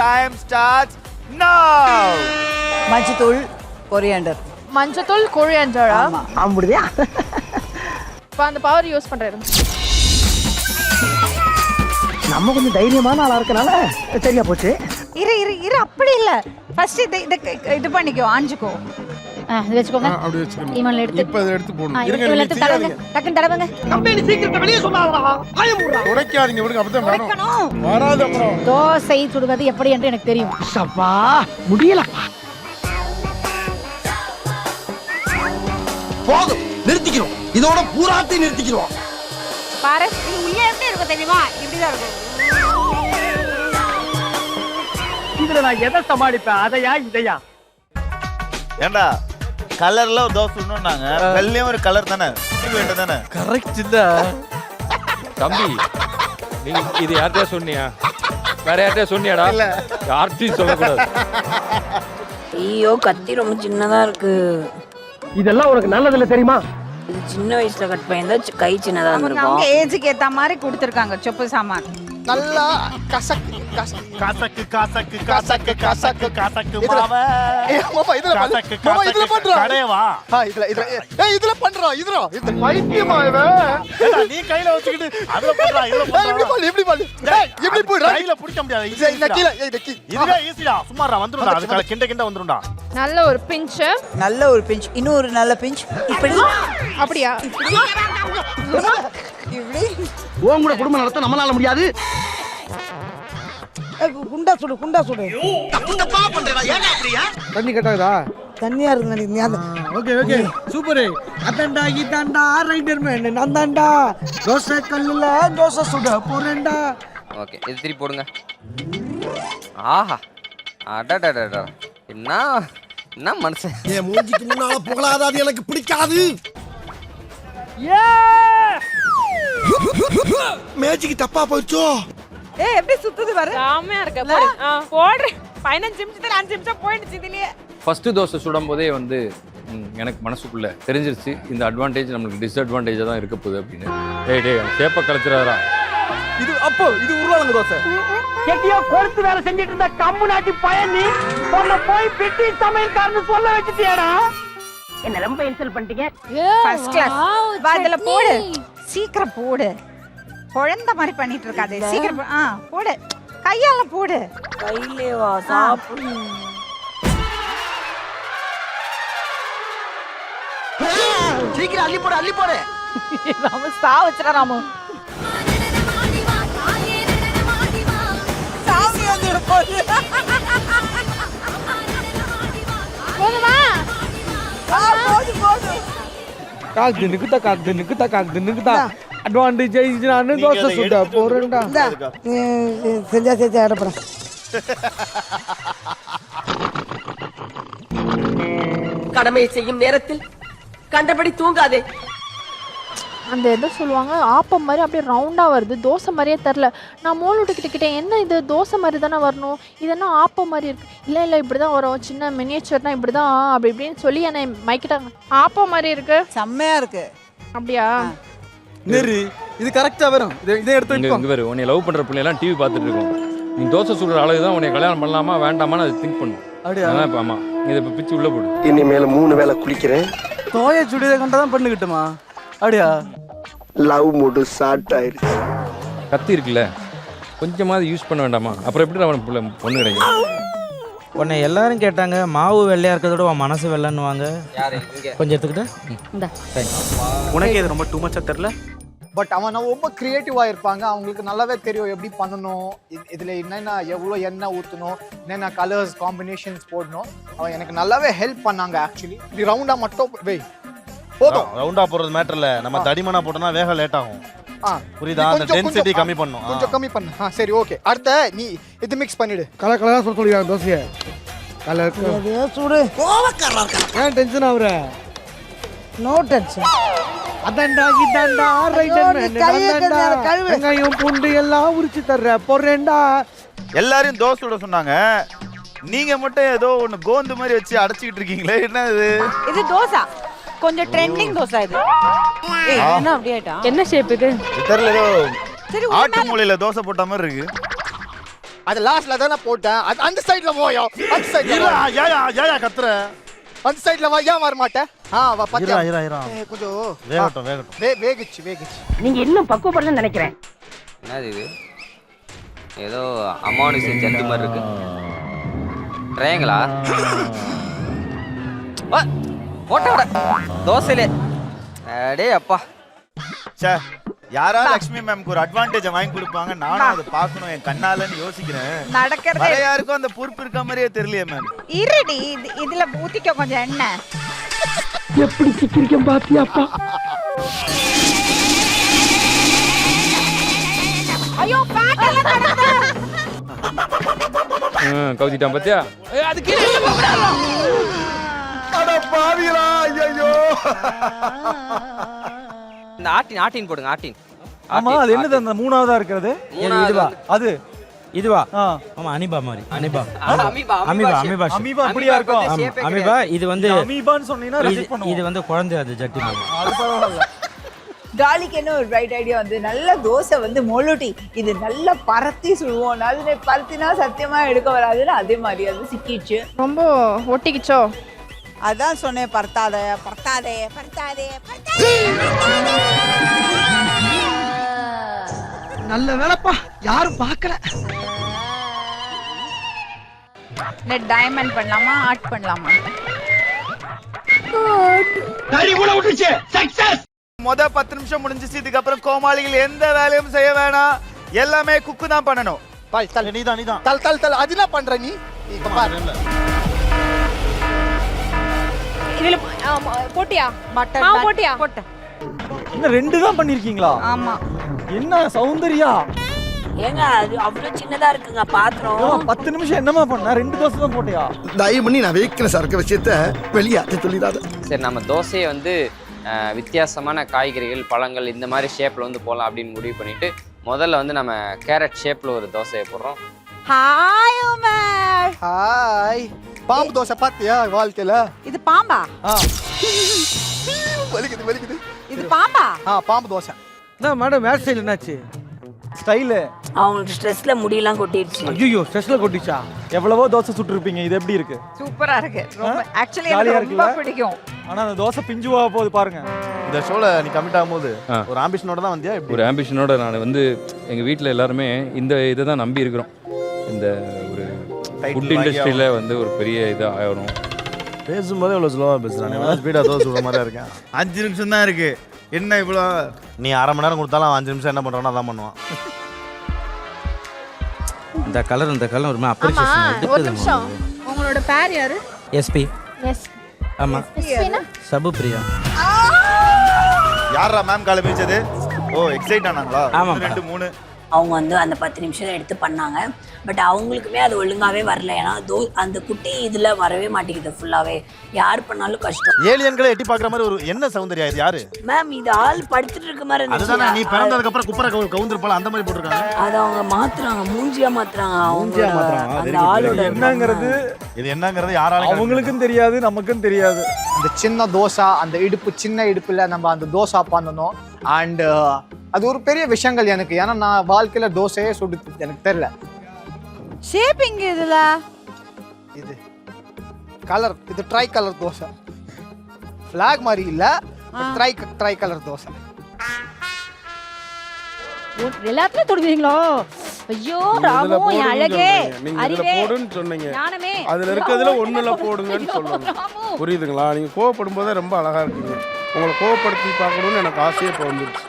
time starts now. மஞ்சத்தூள் coriander. மஞ்சத்தூள் கொரியாண்டரா? அப்படியா? இப்போ அந்த பவர் யூஸ் பண்றாரு. நம்ம கொஞ்சம் தைரியமான ஆளா இருக்கனால சரியா போச்சு. இரு அப்படி இல்ல. ஃபர்ஸ்ட் இது பண்ணிக்கோ, ஆஞ்சுக்கோ. இது வெச்சுக்கோங்க. அப்படி வெச்சுக்கணும். இவன்ல எடுத்து இப்ப இத எடுத்து போடுங்க. இருங்க, எடுத்து தடவுங்க. டக்குன்னு தடவுங்க. கம்பெனி சீக்கிரத்தை வெளிய சொன்னாங்கடா. ஆய மூடுடா. உடைக்காதீங்க விடுங்க, அப்பதான் வரும். வராது அப்புறம். தோசை சுடுவது எப்படி என்று எனக்கு தெரியும். சப்பா முடியலப்பா. போதும், நிறுத்திக்கிறோம். இதோட பூராத்தி நிறுத்திக்கிறோம். பாரு, இது உள்ள எப்படி இருக்கும் தெரியுமா? இப்படிதான் இருக்கும். இதுல நான் எதை சமாளிப்பேன்? அதையா இதையா? ஏண்டா கலர்ல ஒரு தோசை சொன்னாங்க, வெள்ளையும் ஒரு கலர் தானே, வேண்டாம் தானே? கரெக்ட் இல்ல தம்பி, நீ இது யார்கிட்டயா சொன்னியா? வேற யார்கிட்டயா சொன்னியாடா? இல்ல, யார்கிட்டயும் சொல்லக்கூடாது. ஐயோ, கத்தி ரொம்ப சின்னதா இருக்கு. இதெல்லாம் உனக்கு நல்லதில்ல தெரியுமா? இது சின்ன வயசுல கட் பண்ணியிருந்தா கை சின்னதா இருந்திருக்கும். அவங்க ஏஜுக்கு ஏத்த மாதிரி கொடுத்துருக்காங்க சொப்பு சாமான். நல்லா கசக்கு காசக்கு காசக்கு காசக்கு காசக்கு காசக்கு மாவ. மாமா இதுல காசக்கு மாமா இதுல பண்றா. கடையவா? இதுல பண்றா. இதுல பைத்தியமா இவன்? ஏடா நீ கையில வச்சிக்கிட்டு அதுல பண்றா, இதுல பண்றா. இப்படி பண்ணு. எப்படி போய் கையில பிடிக்க முடியாது. இந்த கீழ இதுவே ஈஸிடா. சும்மாடா வந்துருடா. அது கிண்ட வந்துருடா. நல்ல ஒரு பிஞ்ச். நல்ல ஒரு பிஞ்ச். இன்னும் ஒரு நல்ல பிஞ்ச். இப்படி அப்படியா? இப்படி உன் கூட குடும்பம் நடத்த நம்மளால முடியாது. குண்டா சுடு. தப்பா பண்றடா. ஏன் அப்படியா? தண்ணி கட்டாதா? தண்ணியா இருக்கு நினைக்கிறேன். Okay super. அதான்டா இதான்டா ரைடர் மேன். நான் தான்டா தோசை கல்லுல தோசை சுட போறேன்டா. ஓகே, இது திருப்பி போடுங்க. ஆஹா, அடடடடா, என்ன மனுஷன். என் மூஞ்சிக்கு முன்னால புகழாத, அது எனக்கு பிடிக்காது. மேஜிக் தப்பா போயிடுச்சோ? எப்படி சுத்துது பாரு. சாமையா இருக்கு. போடு. 15 நிமிஷத்துல 5 நிமிஷம் போயிடுச்சு இதுலயே. ஃபர்ஸ்ட் தோசை சுடும் போதே வந்து எனக்கு மனசுக்குள்ள தெரிஞ்சிருச்சு இந்த அட்வான்டேஜ் நம்மளுக்கு டிஸ்அட்வான்டேஜா தான் இருக்க போகுது அப்படின்னு. டேய் சேப்ப கலத்துறாரா இது உருளைக்கிழங்கு தோசை. கெட்டியோ கொழுத்து வேலை செஞ்சிட்டு இருந்த கம்முனாட்டி பயணி உன்னை போய் பிட்டி சமையல்காரன்னு சொல்ல வச்சுட்டியாடா. என்ன ரொம்ப இன்சல்ட் பண்ணிட்டீங்க. First class. வா இதுல போடு. சீக்கிரம் போடு. குழந்தை மாதிரி பண்ணிட்டு இருக்காது. சீக்கிரம் போடு. கையால போடு. கையிலே வா சாப்பிடு. சீக்கிரம் அள்ளி போடு. ராமு சா வச்சுடா ராமு. சாமி வந்துட போகுது. போதுமா? போது. காக்கு நிக்குதா அட்வான்டேஜ் நான் தோசை சுட போறேன்டா. செஞ்சா அடப்பறேன். கடமை செய்யும் நேரத்தில் கண்டபடி தூங்காதே. அந்த எதை சொல்லுவாங்க, ஆப்பம் மாதிரி அப்படியே ரவுண்டா வருது, தோசை மாதிரியே தெரில. நான் மோளுட்டுக்கிட்ட என்ன இது தோசை மாதிரி தானே வரணும், இது என்ன ஆப்பம் மாதிரி இருக்கு. இல்லை இப்படி தான் வரும், சின்ன மினியேச்சர்னா இப்படி தான் அப்படி இப்படின்னு சொல்லி என்னை மைக்கிட்டாங்க. ஆப்பம் மாதிரி இருக்கு. செம்மையா இருக்கு. அப்படியா? நெரு இது கரெக்டா வரும். இதை எடுத்து இங்க வேறு உன்னை லவ் பண்ற பிள்ளைலாம் டிவி பார்த்துட்டு இருக்கோம். நீ தோசை சுடுற அளவு தான் உன்னை கல்யாணம் பண்ணலாமா வேண்டாமான்னு அதை திங்க் பண்ணும். அதான் இப்போ ஆமா, இதை இப்போ பிச்சு உள்ள போடு. இனிமேல 3 வேளை குளிக்கிறேன். தோய சுடியதை கண்டதான் பண்ணிக்கிட்டுமா? அப்படியா? லவ் மூடு ஸ்டார்ட் ஆயிடுச்சு. கத்தி இருக்குல்ல, கொஞ்சமாவது யூஸ் பண்ண வேண்டாமா? அப்புறம் எப்படி அவன் பொண்ணு கிடைக்கும்? உன்னை எல்லாரும் கேட்டாங்க, மாவு வெள்ளையா இருக்கிறதோட உன் மனசு வெள்ளைன்னுவாங்க. கொஞ்சம் எடுத்துக்கிட்டு உனக்கு இது ரொம்ப டூ மச்சா தெரியல. பட் அவன் ரொம்ப கிரியேட்டிவா இருப்பாங்க. அவங்களுக்கு நல்லாவே தெரியும் எப்படி பண்ணணும், இதுல என்னென்ன எவ்வளோ எண்ணெய் ஊற்றணும், என்னென்ன கலர்ஸ் காம்பினேஷன்ஸ் போடணும். அவன் எனக்கு நல்லாவே ஹெல்ப் பண்ணாங்க. ஆக்சுவலி இது ரவுண்டா மட்டும் போதும். ரவுண்டா போறது மேட்டர் இல்ல, நம்ம தடிமனா போட்டோம்னா வேக லேட் ஆகும். புரியுதா? அந்த டென்சிட்டி கம்மி பண்ணனும். கொஞ்சம் கம்மி பண்ணு. சரி ஓகே. அடுத்த நீ இது மிக்ஸ் பண்ணிடு. கலரா சொல்லிடுவாங்க தோசையை. கலருக்கு சூடு. கோவக்காரரா இருக்க. ஏன் டென்ஷன் ஆகுற? No tension. அதான்டா இதான்டா ரைடர் மேன். வெங்காயம் பூண்டு எல்லாம் உரிச்சு தர்ற போறேன்டா. எல்லாரும் தோசை சுட சொன்னாங்க, நீங்க மட்டும் ஏதோ ஒண்ணு கோந்து மாதிரி வச்சு அடைச்சிட்டு இருக்கீங்களே, என்ன இது தோசை. கொஞ்சம் ட்ரெண்டிங் தோசை இது. என்ன அப்படியே ஆயிட்டா? என்ன ஷேப் இது? தெரியல, ஏதோ ஆட்டு மூலையில தோசை போட்ட மாதிரி இருக்கு. அது லாஸ்ட்ல தானே போட்டேன். அந்த சைடுல போயோ. அந்த சைடுல ஏயா கத்துற? அந்த சைடுல வா. ஏன் வர மாட்டே? வா பாத்தியா. கொஞ்சம் வேகட்டும். வேகிச்சு. நீங்க இன்னும் பக்குவப்படலன்னு நினைக்கிறேன். என்னது இது? ஏதோ அமானுஷ ஜந்து மாதிரி இருக்கு. ட்ரையாங்களா? போட்டோட தோசையிலே அடே அப்பா. சே, யாராவது லட்சுமி மேம்க்கு ஒரு அட்வான்டேஜ் வாங்கி கொடுப்பாங்க, நானும் அதை பார்க்கணும் என் கண்ணாலன்னு யோசிக்கிறேன். நடக்கிறதே வேற யாருக்கும் அந்த பொறுப்பு இருக்க மாதிரியே தெரியலையே மேம். இருடி, இதுல ஊத்திக்க கொஞ்சம் எண்ணெய். எப்படி சிக்கிரிக்கம் பாத்தியாப்பா? ஐயோ பாட்டெல்லாம் நடந்து. கவுத்திட்டான் பாத்தியா? அது கீழே போகறாங்க. அட பாவிகளா, ஐயோ. இந்த ஆட்டின் போடுங்க, ஆட்டின். ஆமா, அது என்னது அந்த மூணாவதா இருக்கிறது? இதுவா? அது இதுவா? ஆமா, அமீபா மாதிரி. அமீபா அமீபா அப்படியா இருக்கும்? ஆமா, அமீபா. இது வந்து அமீபான்னு சொன்னீங்கன்னா ரிஜெக்ட் பண்ணுவோம். இது வந்து குழந்தை, அது ஜட்டி மாதிரி. அது பரவாயில்ல. டாலிக்கு என்ன ஒரு ரைட் ஐடியா வந்து நல்ல தோசை வந்து மொழுட்டி இது நல்லா பரத்தி சுடுவோம். அது பருத்தினா சத்தியமா எடுக்க வராதுன்னு அதே மாதிரி அது சிக்கிச்சு. ரொம்ப ஒட்டிக்கிச்சோ? அதான் சொன்னேன், பரத்தாதே. நல்ல வேலைப்பா, யாரும் பார்க்கல. டைமண்ட் பண்ணலாமா, ஆர்ட் பண்ணலாமா? கறி கூட விட்டுச்சு. சக்சஸ். முத 10 நிமிஷம் முடிஞ்சிச்சு. இதுக்கப்புறம் கோமாளிகள் எந்த வேலையும் செய்ய வேணாம், எல்லாமே குக்கு தான் பண்ணணும். நீதான் தல் அது என்ன பண்ற நீ? இப்ப பாரு. இதுல போட்டியா? பட்டர் போட்டியா? போட்டேன். இன்னும் 2 தான் பண்ணிருக்கீங்களா? ஆமா. என்ன சௌந்தர்யா, ஏங்க அது அவ்வளவு சின்னதா இருக்குங்க பாத்திரம். 10 நிமிஷம் என்னமா பண்ண? 2 தோசை தான் போட்டியா? தயவு பண்ணி நான் வைக்கிற சரக்கு விஷயத்த வெளியாட்ட சொல்லிடாத. சரி, நம்ம தோசையை வந்து வித்தியாசமான காய்கறிகள், பழங்கள் இந்த மாதிரி ஷேப்ல வந்து போடலாம் அப்படின்னு முடிவு பண்ணிட்டு முதல்ல வந்து நம்ம கேரட் ஷேப்ல ஒரு தோசையை போடுறோம். Hi Umar. ஹாய். பாம்பு தோசை பாத்தியா வாழ்க்கையில? இது பாம்பா? வலிக்குது. இது பாம்பா? பாம்பு தோசை. என்ன மேடம் ஹேர் ஸ்டைல் என்னாச்சு? ஸ்டைலு அவங்களுக்கு ஸ்ட்ரெஸ்ல முடியெல்லாம் கொட்டிடுச்சு. ஐயோ, ஸ்ட்ரெஸ்ல கொட்டிச்சா? எவ்வளவோ தோசை சுட்டு இருப்பீங்க, இது எப்படி இருக்கு? சூப்பரா இருக்கு. ரொம்ப ஆக்சுவலி ஜாலியா எனக்கு ரொம்ப இருக்குல்ல? பிடிக்கும். ஆனா அந்த தோசை பிஞ்சுவா போகுது பாருங்க. இந்த ஷோல நீ கமிட் ஆகும்போது ஒரு ஆம்பிஷனோட தான் வந்தியா? ஒரு ஆம்பிஷனோட நான் வந்து எங்கள் வீட்டில் எல்லாருமே இந்த இதை தான் நம்பி இருக்கிறோம். இந்த ஒரு ஃபுட் இண்டஸ்ட்ரியில் வந்து ஒரு பெரிய இதாக ஆகணும். பேசும்போது இவ்வளோ ஸ்லோவாக பேசுகிறான். ஸ்பீடாக தோசை சுடுற மாதிரி இருக்கேன். 5 நிமிஷம் தான் இருக்கு. என்ன இவ்வளோ? நீ 1/2 மணி நேரம் கொடுத்தாலும் 5 நிமிஷம் என்ன பண்ணுறானோ அதான் பண்ணுவான். இந்த கலர் ஒரு ஆமா, அப்ரிசியேஷன் ஒரு நிமிஷம். உங்களோட பேர் யாரு? எஸ்பி. எஸ். ஆமா, சபு பிரியா. யாரா மேம் காலை பிரிச்சது? ஓ, எக்ஸைட் ஆனாங்களா? ஆமா. 2 3 அவங்க வந்து அந்த 10 நிமிஷம் எடுத்து பண்ணாங்க. பட் அவங்களுக்குமே அது ஒழுங்காவே வரல. ஏன்னா அந்த குட்டி இதுல வரவே மாட்டேங்குது ஃபுல்லாவே. யார் பண்ணாலும் கஷ்டம். ஏலியன்களை எட்டி பார்க்குற மாதிரி ஒரு என்ன சௌந்தர்யா இது? யாரு மேம் இது ஆள் படுத்துட்டு இருக்க மாதிரி இருந்துச்சு. அதுதான் நீ பிறந்ததுக்கு அப்புறம் குப்பரை கவுந்திருப்பால அந்த மாதிரி போட்டுருக்காங்க. அது அவங்க மாத்துறாங்க, மூஞ்சியா மாத்துறாங்க. அவங்க அந்த ஆளோட என்னங்கிறது இது என்னங்கிறது யாராலும் அவங்களுக்கும் தெரியாது, நமக்கும் தெரியாது. அந்த சின்ன தோசை, அந்த சின்ன இடுப்புல நம்ம அந்த தோசை பண்ணணும். அண்ட் அது ஒரு பெரிய விஷயங்கள் எனக்கு. ஏன்னா நான் வாழ்க்கையில தோசையே சுடுது எனக்கு தெரியல. ஷேப்பிங் இதுல இது கலர், இது ட்ரை கலர் தோசை. ஃபிளாக் மாதிரி இல்ல, ட்ரை கலர் தோசை. எல்லாத்துலயும் தொடுவீங்களோ? ஐயோ ராமு, என் அழகே, அறிவே, சொன்னீங்க. ஞானமே, அதுல இருக்கிறதுல ஒண்ணுல போடுங்கன்னு சொல்லுங்க. புரியுதுங்களா? நீங்க கோவப்படும் போதே ரொம்ப அழகா இருக்கீங்க. உங்களை கோவப்படுத்தி பார்க்கணும்னு எனக்கு ஆசையே இப்போ வந்துருச்சு.